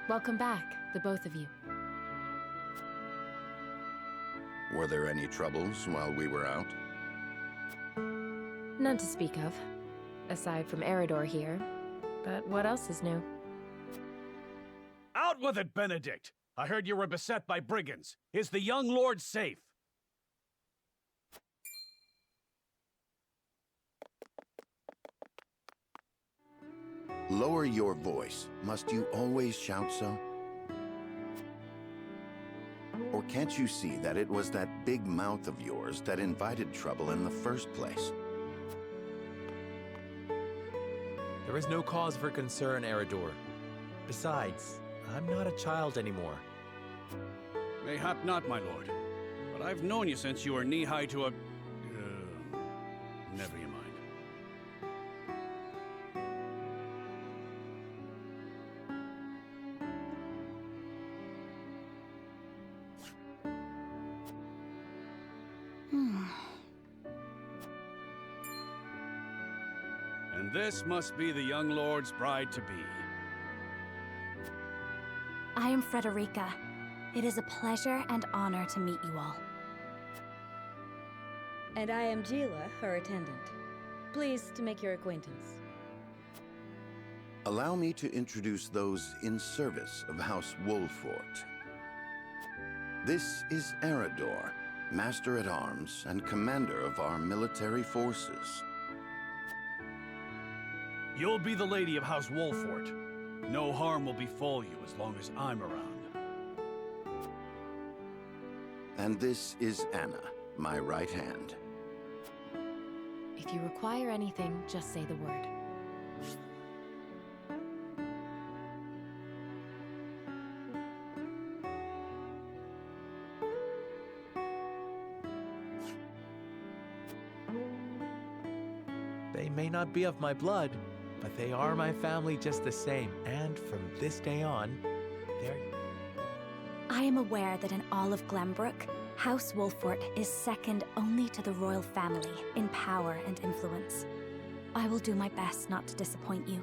Welcome back, the both of you. Were there any troubles while we were out? None to speak of, aside from Eridor here. But what else is new? Out with it, Benedict! I heard you were beset by brigands. Is the young lord safe? Lower your voice. Must you always shout so? Or can't you see that it was that big mouth of yours that invited trouble in the first place? There is no cause for concern, Eridor. Besides, I'm not a child anymore. Mayhap not, my lord. But I've known you since you were knee-high to a... never you mind. And this must be the young lord's bride-to-be. I am Frederica. It is a pleasure and honor to meet you all. And I am Gila, her attendant. Pleased to make your acquaintance. Allow me to introduce those in service of House Wolfort. This is Eridor, Master-at-Arms and Commander of our military forces. You'll be the lady of House Wolfort. No harm will befall you as long as I'm around. And this is Anna, my right hand. If you require anything, just say the word. They may not be of my blood, but they are my family just the same. And from this day on, they're... I am aware that in all of Glenbrook, House Wolfort is second only to the royal family in power and influence. I will do my best not to disappoint you.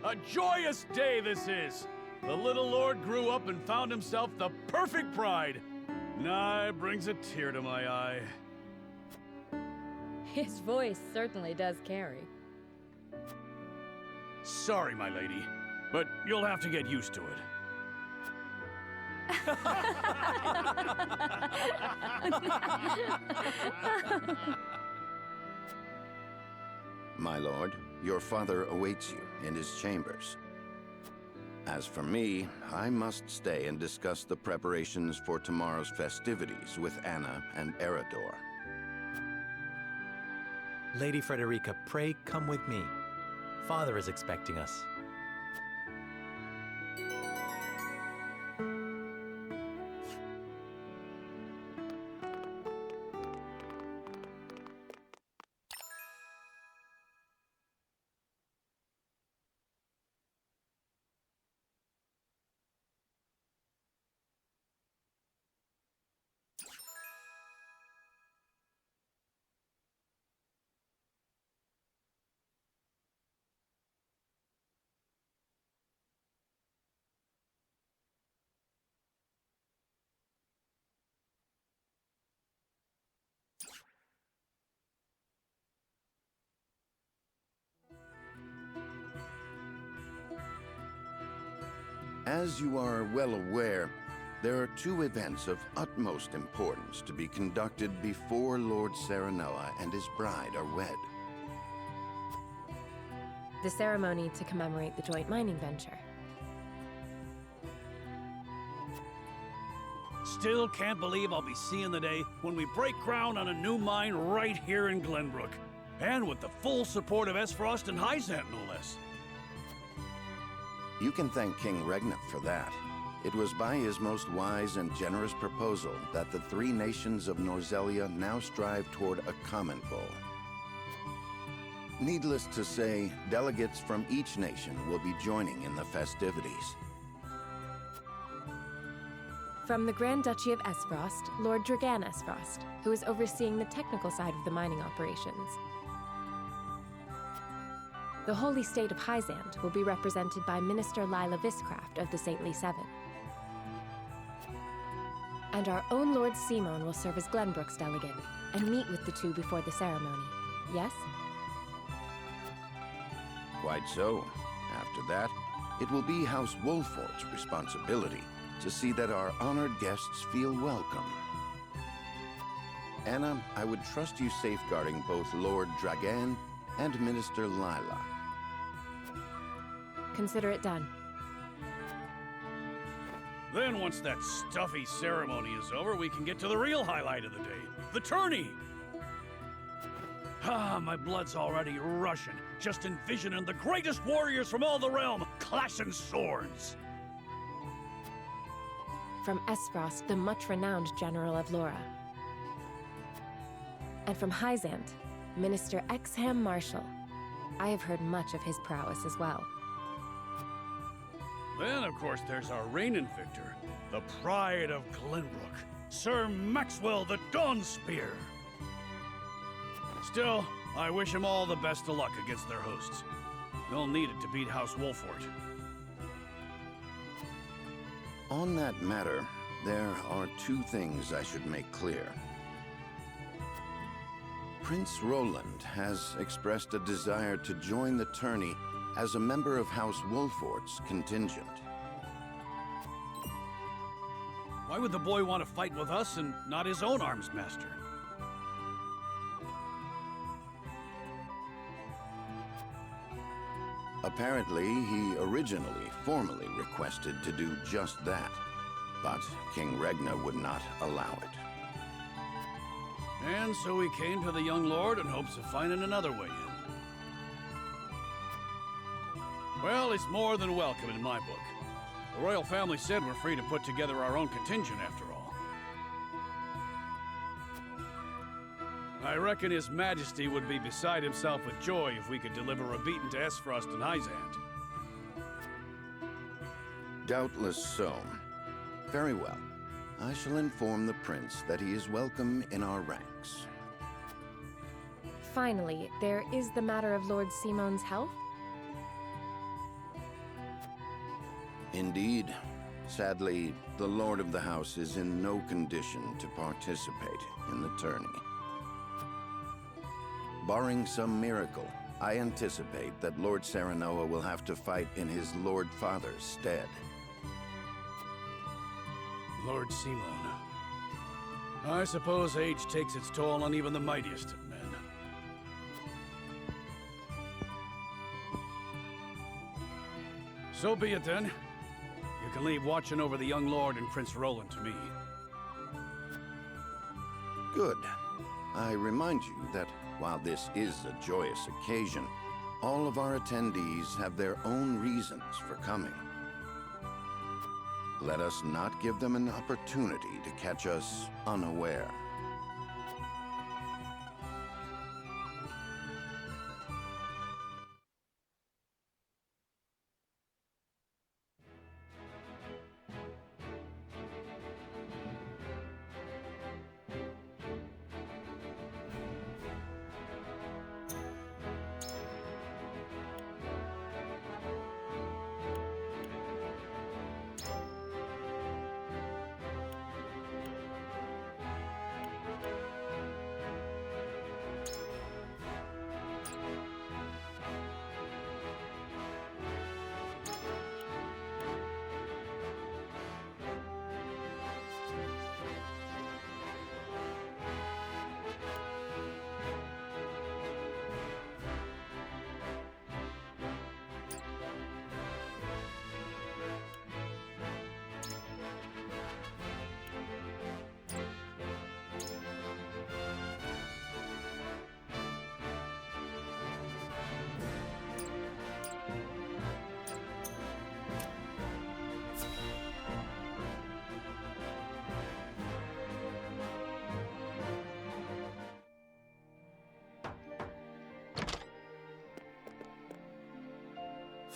A joyous day this is! The little lord grew up and found himself the perfect bride. Nigh brings a tear to my eye. His voice certainly does carry. Sorry, my lady, but you'll have to get used to it. My lord, your father awaits you in his chambers. As for me, I must stay and discuss the preparations for tomorrow's festivities with Anna and Eridor. Lady Frederica, pray come with me. Father is expecting us. As you are well aware, there are two events of utmost importance to be conducted before Lord Serenella and his bride are wed. The ceremony to commemorate the joint mining venture. Still can't believe I'll be seeing the day when we break ground on a new mine right here in Glenbrook. And with the full support of Esfrost and Hyzant, no less. You can thank King Regnant for that. It was by his most wise and generous proposal that the three nations of Norzelia now strive toward a common goal. Needless to say, delegates from each nation will be joining in the festivities. From the Grand Duchy of Esfrost, Lord Dragan Esfrost, who is overseeing the technical side of the mining operations. The holy state of Hyzant will be represented by Minister Lila Viscraft of the Saintly Seven. And our own Lord Simon will serve as Glenbrook's delegate and meet with the two before the ceremony. Yes? Quite so. After that, it will be House Wolfort's responsibility to see that our honored guests feel welcome. Anna, I would trust you safeguarding both Lord Dragan and Minister Lila. Consider it done. Then once that stuffy ceremony is over, we can get to the real highlight of the day, the tourney! Ah, my blood's already rushing, just envisioning the greatest warriors from all the realm clashing swords! From Esfrost, the much-renowned General of Laura. And from Hyzant, Minister Exham Marshall. I have heard much of his prowess as well. Then, of course, there's our reigning victor, the pride of Glenbrook, Sir Maxwell the Dawnspear. Still, I wish him all the best of luck against their hosts. They'll need it to beat House Wolfort. On that matter, there are two things I should make clear. Prince Roland has expressed a desire to join the tourney as a member of House Wolfort's contingent. Why would the boy want to fight with us and not his own arms master? Apparently, he originally formally requested to do just that, but King Regna would not allow it. And so he came to the young lord in hopes of finding another way in. Well, it's more than welcome in my book. The royal family said we're free to put together our own contingent after all. I reckon His Majesty would be beside himself with joy if we could deliver a beating to Esfrost and Hyzant. Doubtless so. Very well. I shall inform the prince that he is welcome in our ranks. Finally, there is the matter of Lord Simon's health. Indeed. Sadly, the Lord of the House is in no condition to participate in the tourney. Barring some miracle, I anticipate that Lord Serenoa will have to fight in his Lord Father's stead. Lord Simon. I suppose age takes its toll on even the mightiest of men. So be it then. You can leave watching over the young lord and Prince Roland to me. Good. I remind you that while this is a joyous occasion, all of our attendees have their own reasons for coming. Let us not give them an opportunity to catch us unaware.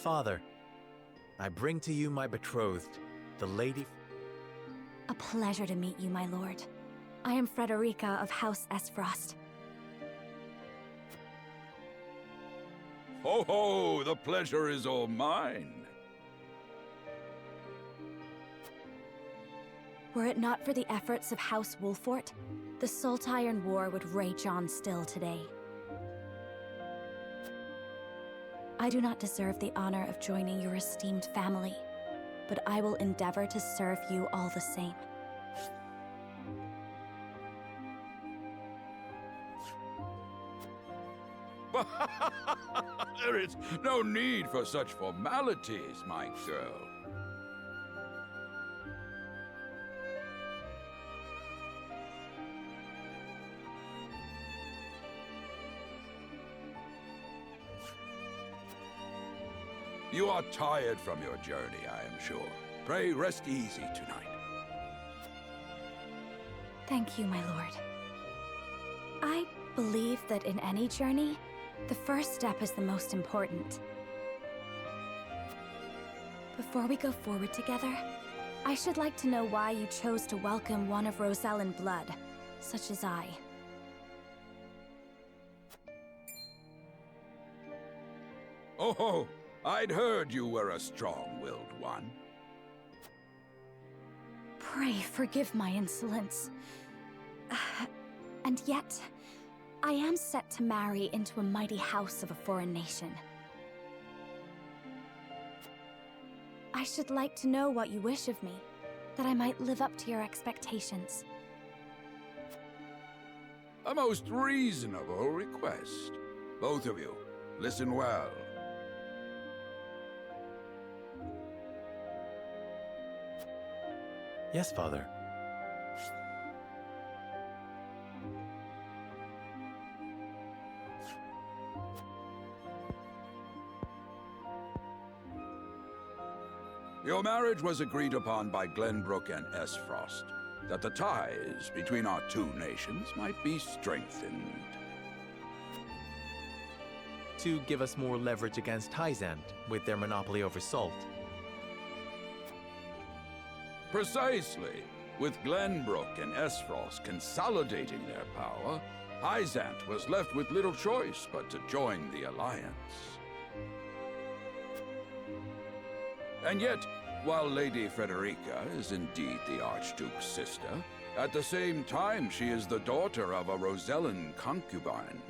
Father, I bring to you my betrothed, the Lady... A pleasure to meet you, my lord. I am Frederica of House Esfrost. Ho ho! The pleasure is all mine. Were it not for the efforts of House Wolfort, the Saltiron War would rage on still today. I do not deserve the honor of joining your esteemed family, but I will endeavor to serve you all the same. There is no need for such formalities, my girl. You are tired from your journey, I am sure. Pray rest easy tonight. Thank you, my lord. I believe that in any journey, the first step is the most important. Before we go forward together, I should like to know why you chose to welcome one of Rosellan blood, such as I. Oh, I'd heard you were a strong-willed one. Pray forgive my insolence. And yet, I am set to marry into a mighty house of a foreign nation. I should like to know what you wish of me, that I might live up to your expectations. A most reasonable request. Both of you, listen well. Yes, Father. Your marriage was agreed upon by Glenbrook and Esfrost, that the ties between our two nations might be strengthened. To give us more leverage against Hyzant with their monopoly over salt. Precisely. With Glenbrook and Esfrost consolidating their power, Hyzant was left with little choice but to join the alliance. And yet, while Lady Frederica is indeed the Archduke's sister, at the same time she is the daughter of a Rosellan concubine.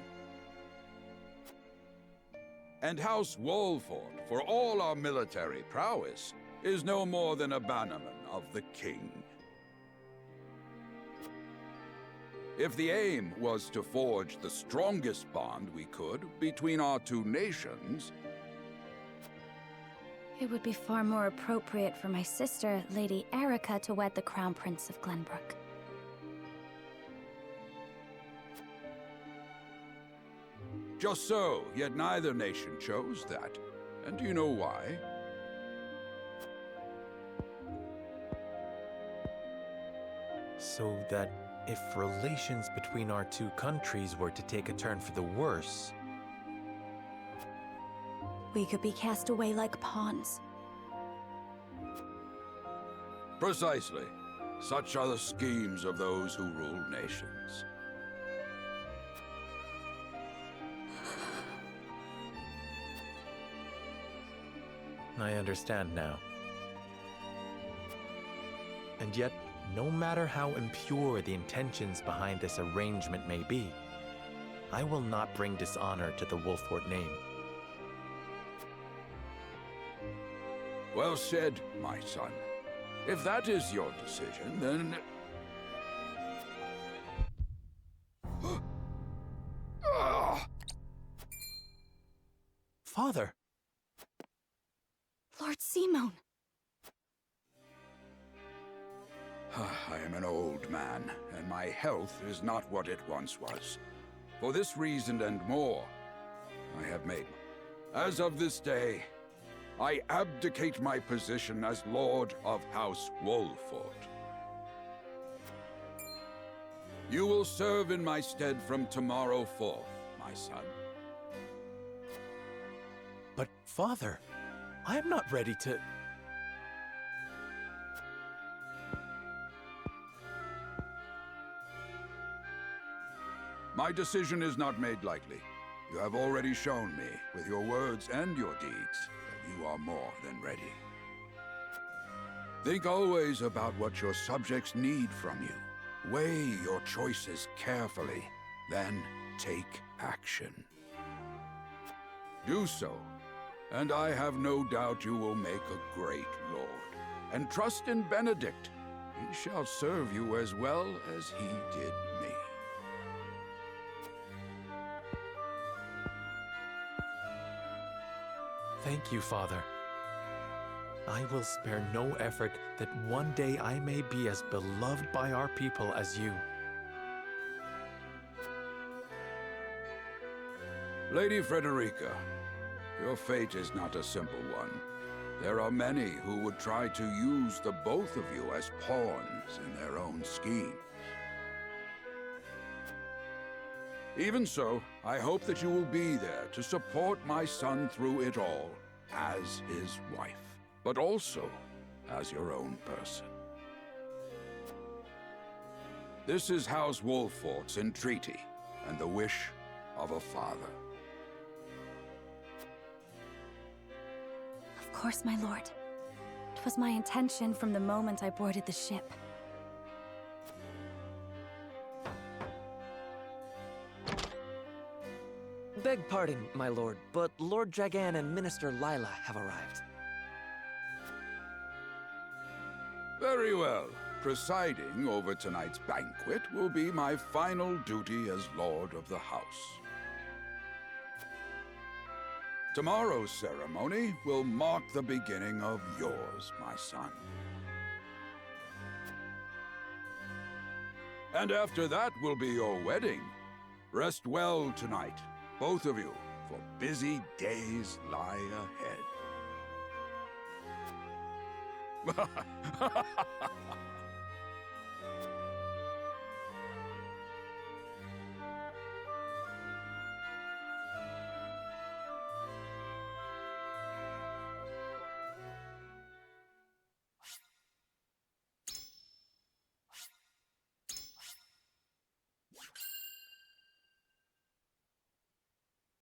And House Wolfort, for all our military prowess, is no more than a bannerman of the king. If the aim was to forge the strongest bond we could between our two nations, It would be far more appropriate for my sister, Lady Erica, to wed the Crown Prince of Glenbrook. just so, yet neither nation chose that. And do you know why? So that if relations between our two countries were to take a turn for the worse, We could be cast away like pawns. Precisely. Such are the schemes of those who rule nations. I understand now. And yet, no matter how impure the intentions behind this arrangement may be, I will not bring dishonor to the Wolfort name. Well said, my son. If that is your decision, then... Father! Lord Simone! I am an old man, and my health is not what it once was. For this reason and more, I have made... As of this day, I abdicate my position as Lord of House Wolfort. You will serve in my stead from tomorrow forth, my son. But, Father, I am not ready to... My decision is not made lightly. You have already shown me, with your words and your deeds, that you are more than ready. Think always about what your subjects need from you. Weigh your choices carefully, then take action. Do so, and I have no doubt you will make a great lord. And trust in Benedict. He shall serve you as well as he did me. Thank you, Father. I will spare no effort that one day I may be as beloved by our people as you. Lady Frederica, your fate is not a simple one. There are many who would try to use the both of you as pawns in their own schemes. Even so, I hope that you will be there to support my son through it all, as his wife, but also as your own person. This is House Wolfort's entreaty, and the wish of a father. Of course, my lord. 'Twas my intention from the moment I boarded the ship. Beg pardon, my lord, but Lord Dragan and Minister Lila have arrived. Very well. Presiding over tonight's banquet will be my final duty as Lord of the House. Tomorrow's ceremony will mark the beginning of yours, my son. And after that will be your wedding. Rest well tonight, both of you, for busy days lie ahead.